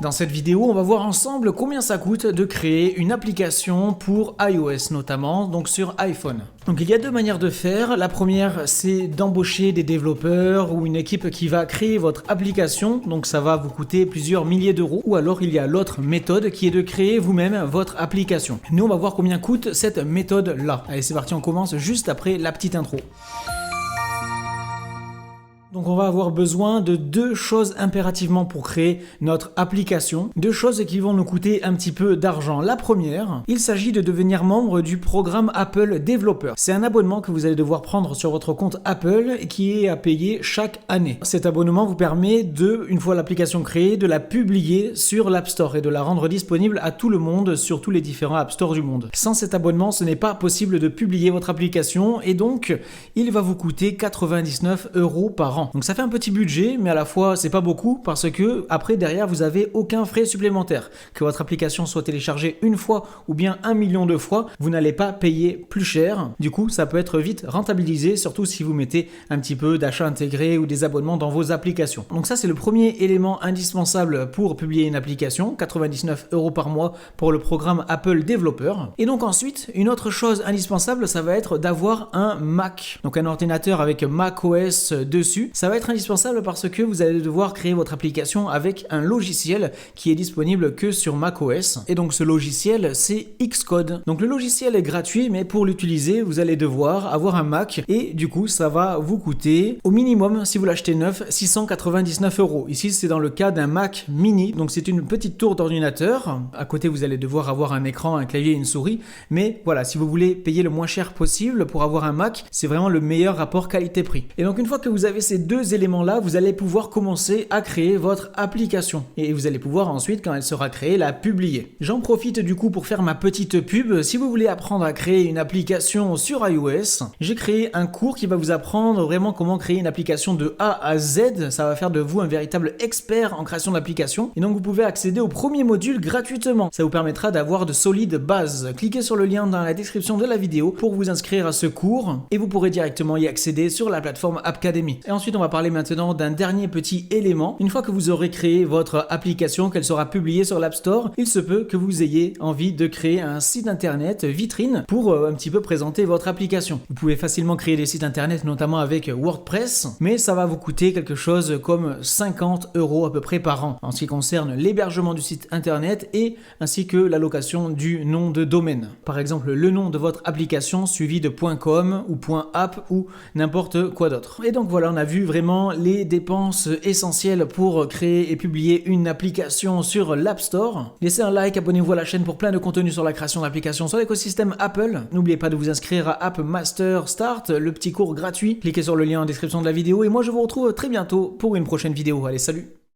Dans cette vidéo, on va voir ensemble combien ça coûte de créer une application pour iOS notamment, donc sur iPhone. Donc il y a deux manières de faire. La première, c'est d'embaucher des développeurs ou une équipe qui va créer votre application, donc ça va vous coûter plusieurs milliers d'euros. Ou alors il y a l'autre méthode qui est de créer vous-même votre application. Nous, on va voir combien coûte cette méthode-là. Allez, c'est parti, on commence juste après la petite intro. Donc on va avoir besoin de deux choses impérativement pour créer notre application, deux choses qui vont nous coûter un petit peu d'argent. La première, il s'agit de devenir membre du programme Apple Developer. C'est un abonnement que vous allez devoir prendre sur votre compte Apple et qui est à payer chaque année. Cet abonnement vous permet de, une fois l'application créée, de la publier sur l'App Store et de la rendre disponible à tout le monde sur tous les différents App Store du monde. Sans cet abonnement, ce n'est pas possible de publier votre application et donc il va vous coûter 99 € par an. Donc ça fait un petit budget, mais à la fois c'est pas beaucoup parce que après derrière vous avez aucun frais supplémentaire. Que votre application soit téléchargée une fois ou bien 1 million de fois, vous n'allez pas payer plus cher. Du coup, ça peut être vite rentabilisé, surtout si vous mettez un petit peu d'achat intégré ou des abonnements dans vos applications. Donc ça c'est le premier élément indispensable pour publier une application, 99 € par mois pour le programme Apple Developer. Et donc ensuite, une autre chose indispensable, ça va être d'avoir un Mac. Donc un ordinateur avec macOS dessus. Ça va être indispensable parce que vous allez devoir créer votre application avec un logiciel qui est disponible que sur macOS. Et donc ce logiciel, c'est Xcode. Donc le logiciel est gratuit, mais pour l'utiliser, vous allez devoir avoir un Mac. Et du coup, ça va vous coûter au minimum, si vous l'achetez neuf, 699 €. Ici, c'est dans le cas d'un Mac mini. Donc c'est une petite tour d'ordinateur. À côté, vous allez devoir avoir un écran, un clavier et une souris. Mais voilà, si vous voulez payer le moins cher possible pour avoir un Mac, c'est vraiment le meilleur rapport qualité-prix. Et donc une fois que vous avez ces deux éléments-là, vous allez pouvoir commencer à créer votre application. Et vous allez pouvoir ensuite, quand elle sera créée, la publier. J'en profite du coup pour faire ma petite pub. Si vous voulez apprendre à créer une application sur iOS, j'ai créé un cours qui va vous apprendre vraiment comment créer une application de A à Z. Ça va faire de vous un véritable expert en création d'applications. Et donc vous pouvez accéder au premier module gratuitement. Ça vous permettra d'avoir de solides bases. Cliquez sur le lien dans la description de la vidéo pour vous inscrire à ce cours et vous pourrez directement y accéder sur la plateforme Appcademy. Et ensuite, on va parler maintenant d'un dernier petit élément. Une fois que vous aurez créé votre application, qu'elle sera publiée sur l'App Store, il se peut que vous ayez envie de créer un site internet vitrine pour un petit peu présenter votre application. Vous pouvez facilement créer des sites internet, notamment avec WordPress, mais ça va vous coûter quelque chose comme 50 € à peu près par an en ce qui concerne l'hébergement du site internet et ainsi que l'allocation du nom de domaine. Par exemple, le nom de votre application suivi de .com ou .app ou n'importe quoi d'autre. Et donc voilà, on a vu vraiment les dépenses essentielles pour créer et publier une application sur l'App Store. Laissez un like, abonnez-vous à la chaîne pour plein de contenu sur la création d'applications sur l'écosystème Apple. N'oubliez pas de vous inscrire à App Master Start, le petit cours gratuit. Cliquez sur le lien en description de la vidéo et moi je vous retrouve très bientôt pour une prochaine vidéo. Allez, salut!